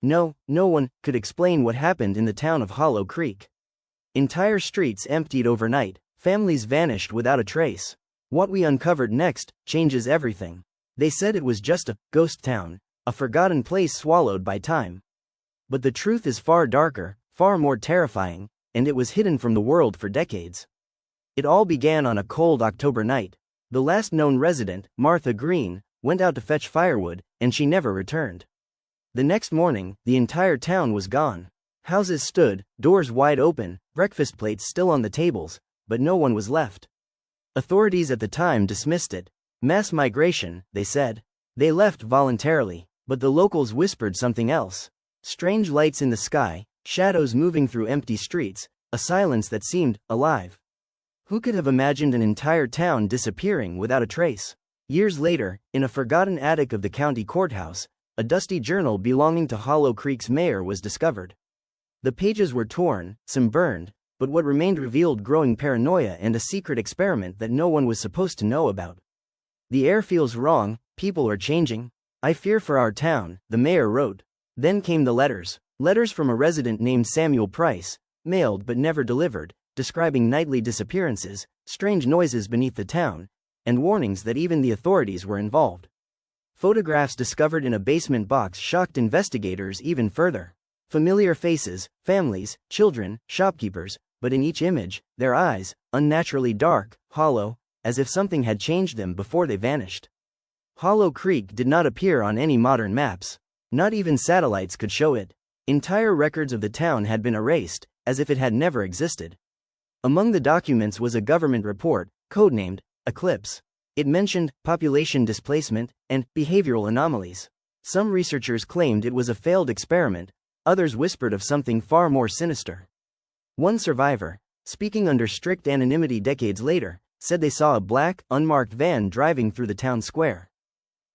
No one could explain what happened in the town of Hollow Creek. Entire streets emptied overnight, families vanished without a trace. What we uncovered next changes everything. They said it was just a ghost town, a forgotten place swallowed by time. But the truth is far darker, far more terrifying, and it was hidden from the world for decades. It all began on a cold October night. The last known resident, Martha Green, went out to fetch firewood, and she never returned. The next morning, the entire town was gone. Houses stood, doors wide open, breakfast plates still on the tables, but no one was left. Authorities at the time dismissed it. Mass migration, they said. They left voluntarily, but the locals whispered something else. Strange lights in the sky, shadows moving through empty streets, a silence that seemed alive. Who could have imagined an entire town disappearing without a trace? Years later, in a forgotten attic of the county courthouse, a dusty journal belonging to Hollow Creek's mayor was discovered. The pages were torn, some burned, but what remained revealed growing paranoia and a secret experiment that no one was supposed to know about. The air feels wrong, people are changing. I fear for our town, the mayor wrote. Then came the letters. Letters from a resident named Samuel Price, mailed but never delivered, describing nightly disappearances, strange noises beneath the town, and warnings that even the authorities were involved. Photographs discovered in a basement box shocked investigators even further. Familiar faces, families, children, shopkeepers, but in each image, their eyes, unnaturally dark, hollow, as if something had changed them before they vanished. Hollow Creek did not appear on any modern maps. Not even satellites could show it. Entire records of the town had been erased, as if it had never existed. Among the documents was a government report, codenamed Eclipse. It mentioned population displacement and behavioral anomalies. Some researchers claimed it was a failed experiment, others whispered of something far more sinister. One survivor, speaking under strict anonymity decades later, said they saw a black, unmarked van driving through the town square.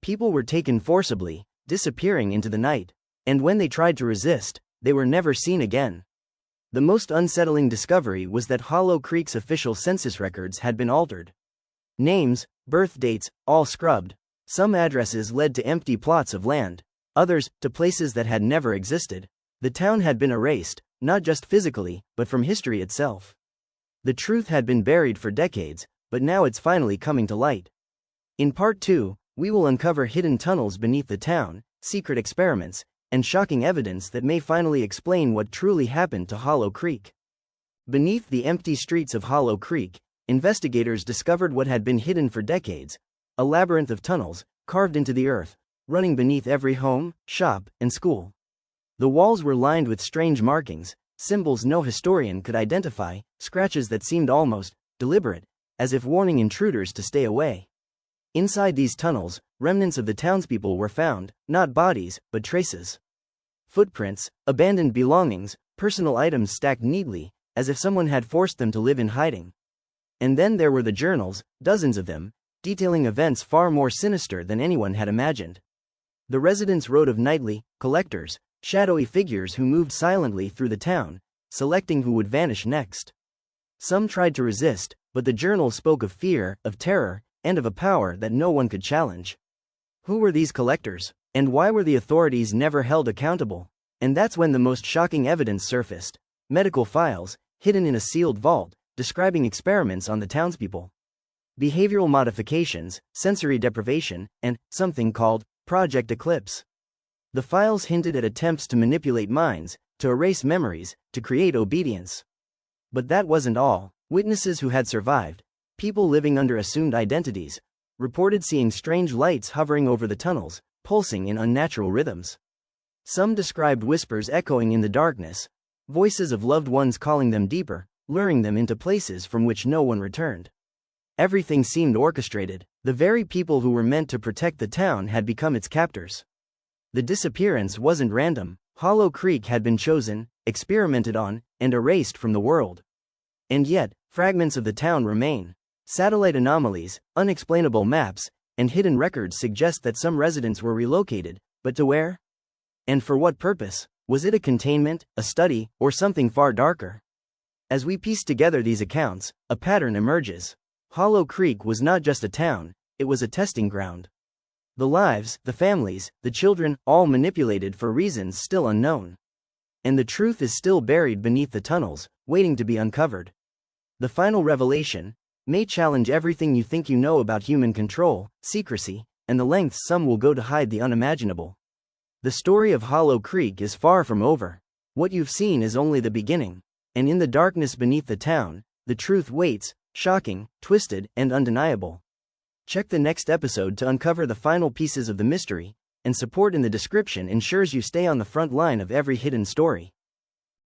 People were taken forcibly, disappearing into the night, and when they tried to resist, they were never seen again. The most unsettling discovery was that Hollow Creek's official census records had been altered. Names, birth dates, all scrubbed. Some addresses led to empty plots of land, others to places that had never existed. The town had been erased, not just physically, but from history itself. The truth had been buried for decades, but now it's finally coming to light. In Part 2, we will uncover hidden tunnels beneath the town, secret experiments, and shocking evidence that may finally explain what truly happened to Hollow Creek. Beneath the empty streets of Hollow Creek, investigators discovered what had been hidden for decades, a labyrinth of tunnels, carved into the earth, running beneath every home, shop, and school. The walls were lined with strange markings, symbols no historian could identify, scratches that seemed almost deliberate, as if warning intruders to stay away. Inside these tunnels, remnants of the townspeople were found, not bodies, but traces. Footprints, abandoned belongings, personal items stacked neatly, as if someone had forced them to live in hiding. And then there were the journals, dozens of them, detailing events far more sinister than anyone had imagined. The residents wrote of nightly collectors, shadowy figures who moved silently through the town, selecting who would vanish next. Some tried to resist, but the journal spoke of fear, of terror, and of a power that no one could challenge. Who were these collectors, and why were the authorities never held accountable? And that's when the most shocking evidence surfaced: medical files, hidden in a sealed vault, describing experiments on the townspeople. Behavioral modifications, sensory deprivation, and something called Project Eclipse. The files hinted at attempts to manipulate minds, to erase memories, to create obedience. But that wasn't all. Witnesses who had survived, people living under assumed identities, reported seeing strange lights hovering over the tunnels, pulsing in unnatural rhythms. Some described whispers echoing in the darkness, voices of loved ones calling them deeper, luring them into places from which no one returned. Everything seemed orchestrated. The very people who were meant to protect the town had become its captors. The disappearance wasn't random. Hollow Creek had been chosen, experimented on, and erased from the world. And yet, fragments of the town remain. Satellite anomalies, unexplainable maps, and hidden records suggest that some residents were relocated, but to where? And for what purpose? Was it a containment, a study, or something far darker? As we piece together these accounts, a pattern emerges. Hollow Creek was not just a town, it was a testing ground. The lives, the families, the children, all manipulated for reasons still unknown. And the truth is still buried beneath the tunnels, waiting to be uncovered. The final revelation may challenge everything you think you know about human control, secrecy, and the lengths some will go to hide the unimaginable. The story of Hollow Creek is far from over. What you've seen is only the beginning. And in the darkness beneath the town, the truth waits, shocking, twisted, and undeniable. Check the next episode to uncover the final pieces of the mystery, and support in the description ensures you stay on the front line of every hidden story.